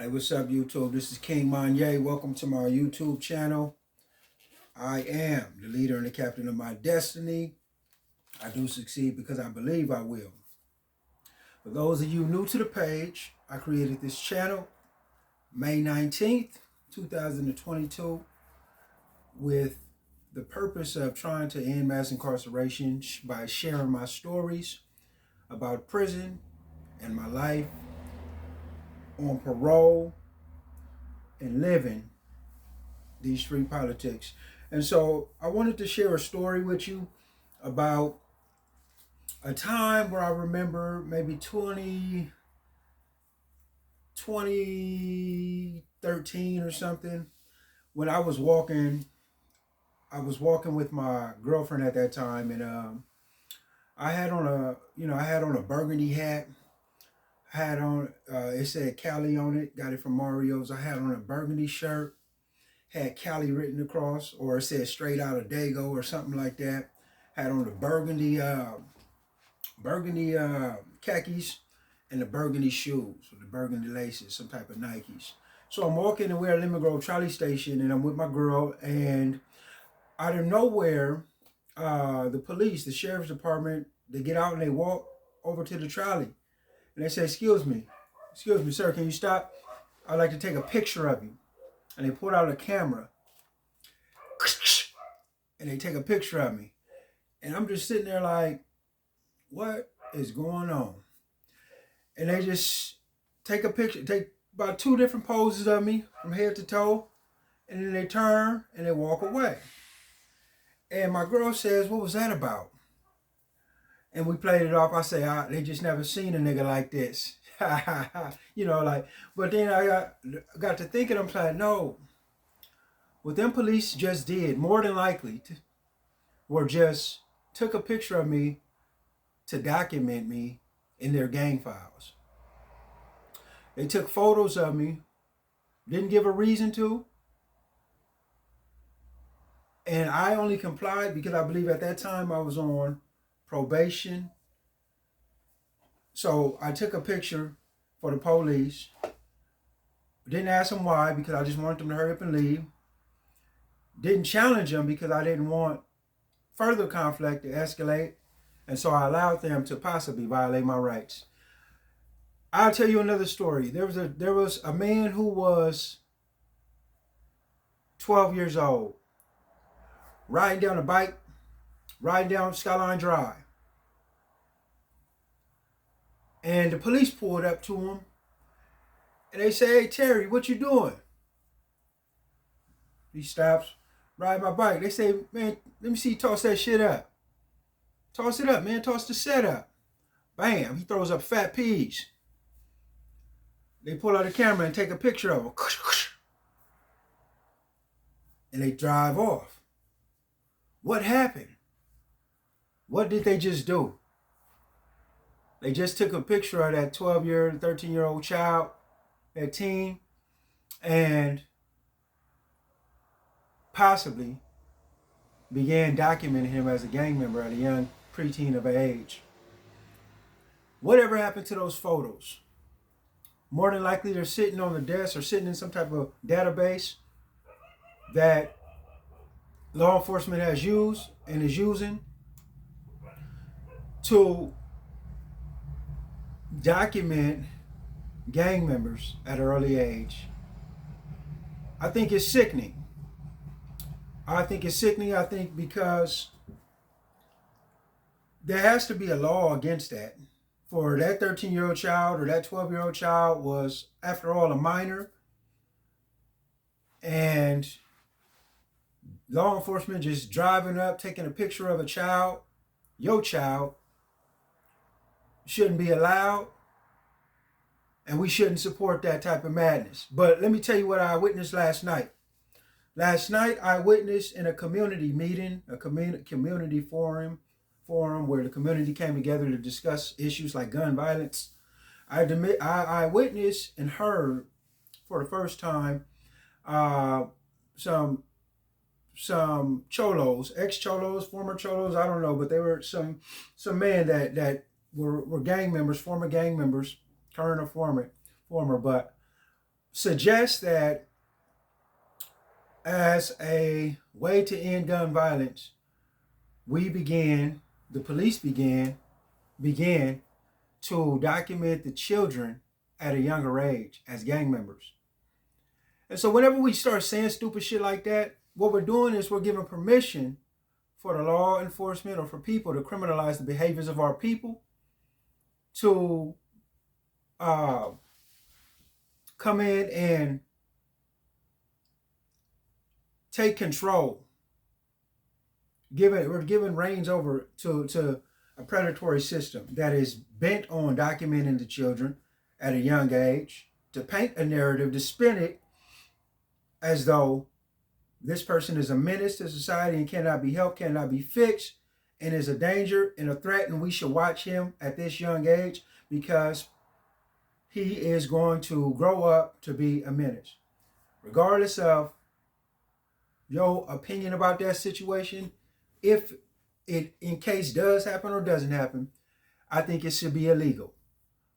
Hey, what's up, YouTube? This is King Monye. Welcome to my YouTube channel. I am the leader and the captain of my destiny. I do succeed because I believe I will. For those of you new to the page, I created this channel May 19th, 2022 with the purpose of trying to end mass incarceration by sharing my stories about prison and my life on parole and living these street politics. And so I wanted to share a story with you about a time where I remember maybe 2013 or something, when I was walking with my girlfriend at that time, and I had on a burgundy hat. I had on it said Cali on it, got it from Mario's. I had on a burgundy shirt, had Cali written across, or it said straight out of Dago or something like that. Had on the burgundy khakis and the burgundy shoes, or the burgundy laces, some type of Nikes. So I'm walking and we're at Lemon Grove Trolley Station, and I'm with my girl, and out of nowhere, the police, the sheriff's department, they get out and they walk over to the trolley, and they say, excuse me, sir, can you stop? I'd like to take a picture of you." And they pulled out a camera and they take a picture of me. And I'm just sitting there like, what is going on? And they just take a picture, take about 2 different poses of me from head to toe. And then they turn and they walk away. And my girl says, what was that about? And we played it off. I say, they just never seen a nigga like this. But then I got to thinking, I'm like, no, what them police just did, more than likely, were just took a picture of me to document me in their gang files. They took photos of me, didn't give a reason to, and I only complied because I believe at that time I was on probation. So I took a picture for the police. Didn't ask them why, because I just wanted them to hurry up and leave. Didn't challenge them because I didn't want further conflict to escalate. And so I allowed them to possibly violate my rights. I'll tell you another story. There was a man who was 12 years old, riding down a bike, riding down SKYLINE Drive. And the police pulled up to him and they say, hey, Terry, what you doing? He stops, ride my bike. They say, man, let me see you toss that shit up. Toss it up, man. Toss the set up. Bam. He throws up fat peas. They pull out a camera and take a picture of him. And they drive off. What happened? What did they just do? They just took a picture of that 13-year-old child, that teen, and possibly began documenting him as a gang member at a young preteen of age. Whatever happened to those photos? More than likely they're sitting on the desk or sitting in some type of database that law enforcement has used and is using to document gang members at an early age. I think it's sickening. I think because there has to be a law against that. For that 13-year-old child or that 12-year-old child was, after all, a minor. And law enforcement just driving up, taking a picture of a child, your child, shouldn't be allowed. And we shouldn't support that type of madness. But let me tell you what I witnessed last night. Last night, I witnessed in a community meeting, a community forum where the community came together to discuss issues like gun violence. I witnessed and heard for the first time some cholos, ex-cholos, former cholos, I don't know, but they were some men that were gang members, former gang members, current or former, but suggests that as a way to end gun violence, the police began to document the children at a younger age as gang members. And so whenever we start saying stupid shit like that, what we're doing is we're giving permission for the law enforcement or for people to criminalize the behaviors of our people, to come in and take control. We're giving reins over to a predatory system that is bent on documenting the children at a young age, to paint a narrative, to spin it as though this person is a menace to society and cannot be helped, cannot be fixed, and is a danger and a threat, and we should watch him at this young age because he is going to grow up to be a menace. Regardless of your opinion about that situation, if it in case does happen or doesn't happen, I think it should be illegal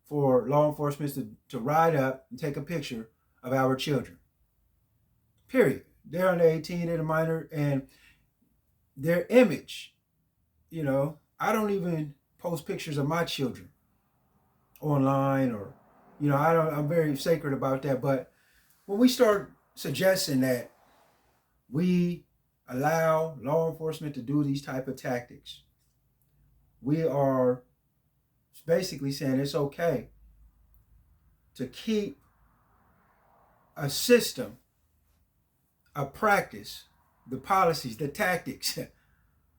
for law enforcement to ride up and take a picture of our children. Period. They're under 18, they're a minor, and their image, I don't even post pictures of my children online, or, I'm very sacred about that. But when we start suggesting that we allow law enforcement to do these type of tactics, we are basically saying it's okay to keep a system, a practice, the policies, the tactics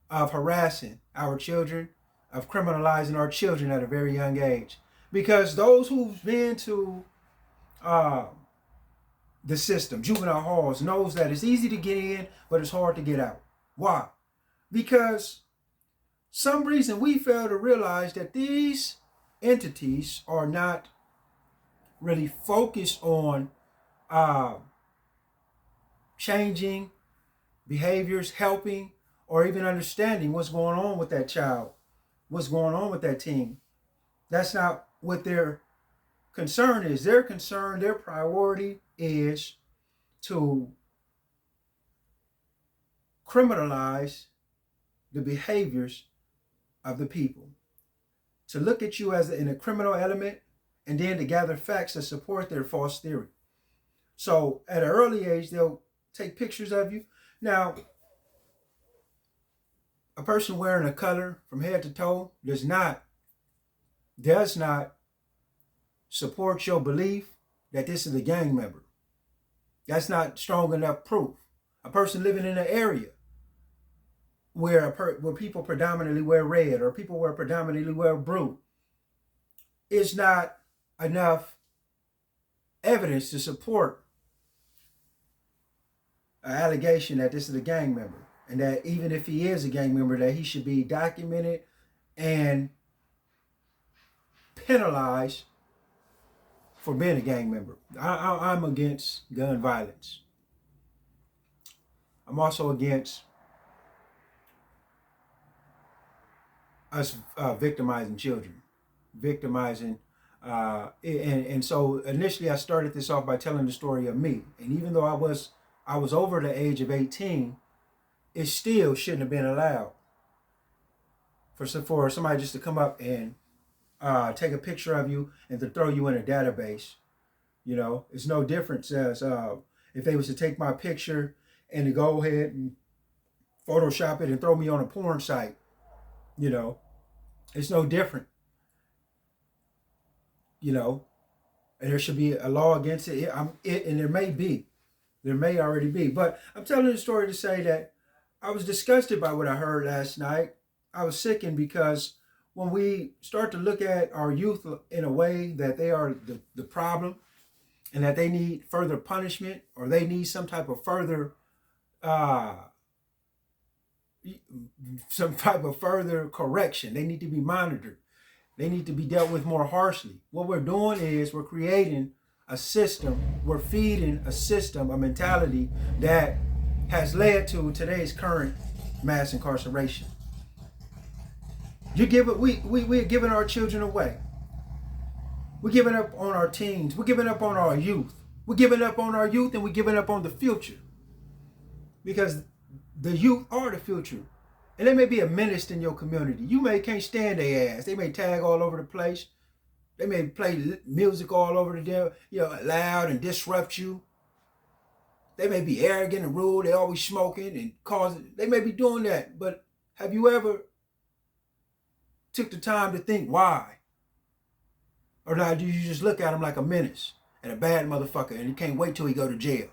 of harassing our children, of criminalizing our children at a very young age. Because those who've been to the system, juvenile halls, knows that it's easy to get in, but it's hard to get out. Why? Because some reason we fail to realize that these entities are not really focused on changing behaviors, helping, or even understanding what's going on with that child, what's going on with that teen. That's not what their concern is. Their concern, their priority is to criminalize the behaviors of the people, to look at you as in a criminal element, and then to gather facts that support their false theory. So at an early age, they'll take pictures of you. Now, a person wearing a color from head to toe does not support your belief that this is a gang member. That's not strong enough proof. A person living in an area where people predominantly wear red, or people predominantly wear blue, is not enough evidence to support an allegation that this is a gang member, and that even if he is a gang member, that he should be documented and penalized for being a gang member. I'm against gun violence. I'm also against us victimizing children, and so initially I started this off by telling the story of me. And even though I was over the age of 18, it still shouldn't have been allowed for somebody just to come up and take a picture of you and to throw you in a database. It's no difference as if they was to take my picture and to go ahead and Photoshop it and throw me on a porn site. It's no different. And there should be a law against it. And there may already be. But I'm telling the story to say that I was disgusted by what I heard last night. I was sickened because when we start to look at our youth in a way that they are the problem, and that they need further punishment, or they need some type of further correction, they need to be monitored, they need to be dealt with more harshly. What we're doing is we're creating a system, we're feeding a system, a mentality that has led to today's current mass incarceration. We're giving our children away. We're giving up on our teens. We're giving up on our youth. We're giving up on our youth and we're giving up on the future. Because the youth are the future. And they may be a menace in your community. You can't stand their ass. They may tag all over the place. They may play music all over the damn, loud and disrupt you. They may be arrogant and rude. They always smoking and causing. They may be doing that. But have you ever took the time to think why? Or do you just look at him like a menace and a bad motherfucker and you can't wait till he go to jail?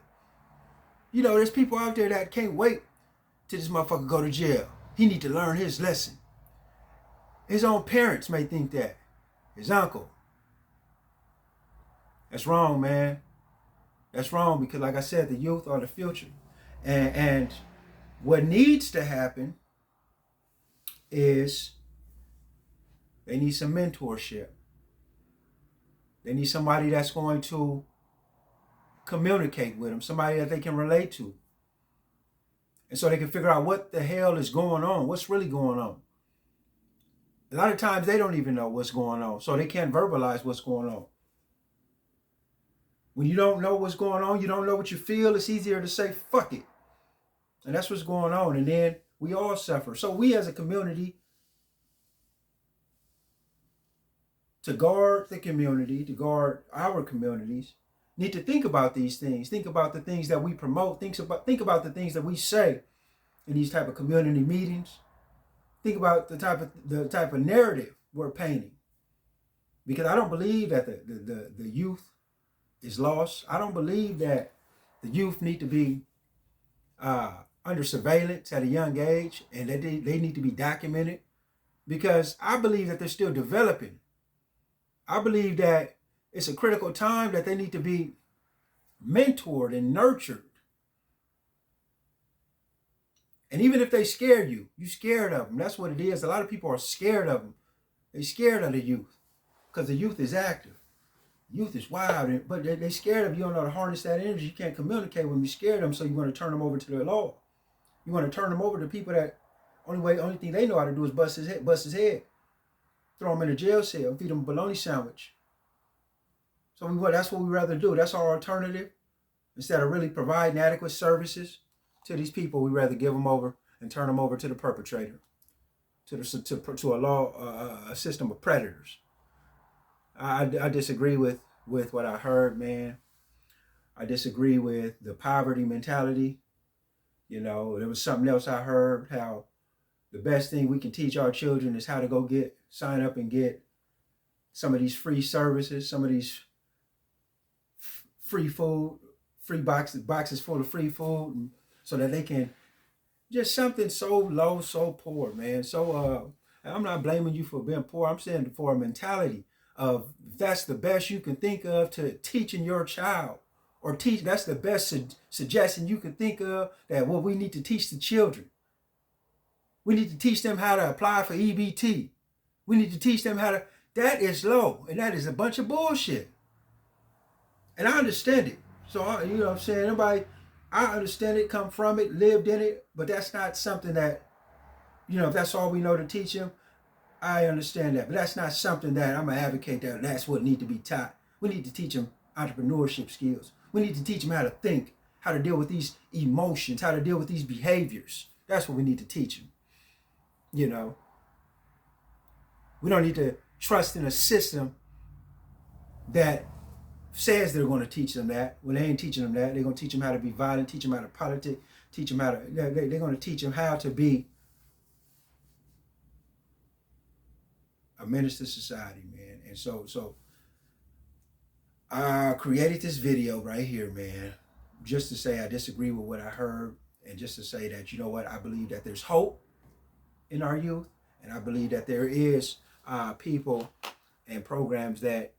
There's people out there that can't wait till this motherfucker go to jail. He need to learn his lesson. His own parents may think that. His uncle. That's wrong, man. That's wrong because, like I said, the youth are the future. And what needs to happen is they need some mentorship. They need somebody that's going to communicate with them, somebody that they can relate to. And so they can figure out what the hell is going on, what's really going on. A lot of times they don't even know what's going on, so they can't verbalize what's going on. When you don't know what's going on, you don't know what you feel, it's easier to say, fuck it. And that's what's going on. And then we all suffer. So we as a community, to guard the community, to guard our communities, need to think about these things. Think about the things that we promote. Think about the things that we say in these type of community meetings. Think about the type of narrative we're painting. Because I don't believe that the youth is lost. I don't believe that the youth need to be under surveillance at a young age and that they need to be documented. Because I believe that they're still developing. I believe that it's a critical time that they need to be mentored and nurtured. And even if they scare you, you're scared of them. That's what it is. A lot of people are scared of them. They're scared of the youth because the youth is active. Youth is wild, but they're scared of you. You don't know how to harness that energy. You can't communicate when you're scared of them, so you want to turn them over to the law. You want to turn them over to people that only thing they know how to do is bust his head. Throw him in a jail cell, feed him a bologna sandwich. So that's what we rather do. That's our alternative. Instead of really providing adequate services to these people, we rather give them over and turn them over to the perpetrator, to a system of predators. I disagree with what I heard, man. I disagree with the poverty mentality. There was something else I heard, how the best thing we can teach our children is how to go sign up and get some of these free services, some of these free food, free boxes full of free food, so that they can, just something so low, so poor, man. So I'm not blaming you for being poor. I'm saying for a mentality of that's the best you can think of to teaching your child, or that's the best suggestion you can think of, that what we need to teach the children. We need to teach them how to apply for EBT. We need to teach them that is low, and that is a bunch of bullshit. And I understand it. So, you know what I'm saying? I understand it, come from it, lived in it, but that's not something that, if that's all we know to teach them, I understand that. But that's not something that I'm going to advocate that's what need to be taught. We need to teach them entrepreneurship skills. We need to teach them how to think, how to deal with these emotions, how to deal with these behaviors. That's what we need to teach them. We don't need to trust in a system that says they're going to teach them that. When they ain't teaching them that, they're going to teach them how to be violent, teach them how to politic, teach them how to, they're going to teach them how to be a menace to society, man. And so I created this video right here, man, just to say I disagree with what I heard, and just to say that, I believe that there's hope in our youth, and I believe that there is people and programs that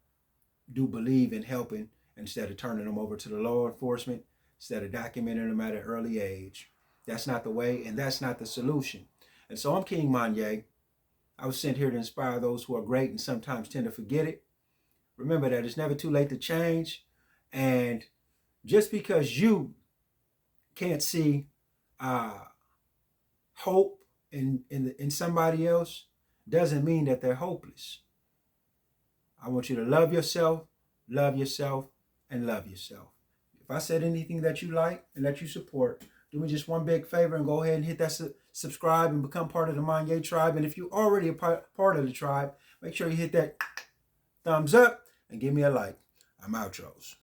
do believe in helping instead of turning them over to the law enforcement, instead of documenting them at an early age. That's not the way, and that's not the solution. And so I'm King Manye. I was sent here to inspire those who are great and sometimes tend to forget it. Remember that it's never too late to change. And just because you can't see hope in somebody else doesn't mean that they're hopeless. I want you to love yourself, and love yourself. If I said anything that you like and that you support, do me just one big favor and go ahead and hit that subscribe and become part of the Manye tribe. And if you're already a part of the tribe, make sure you hit that thumbs up and give me a like. I'm outros.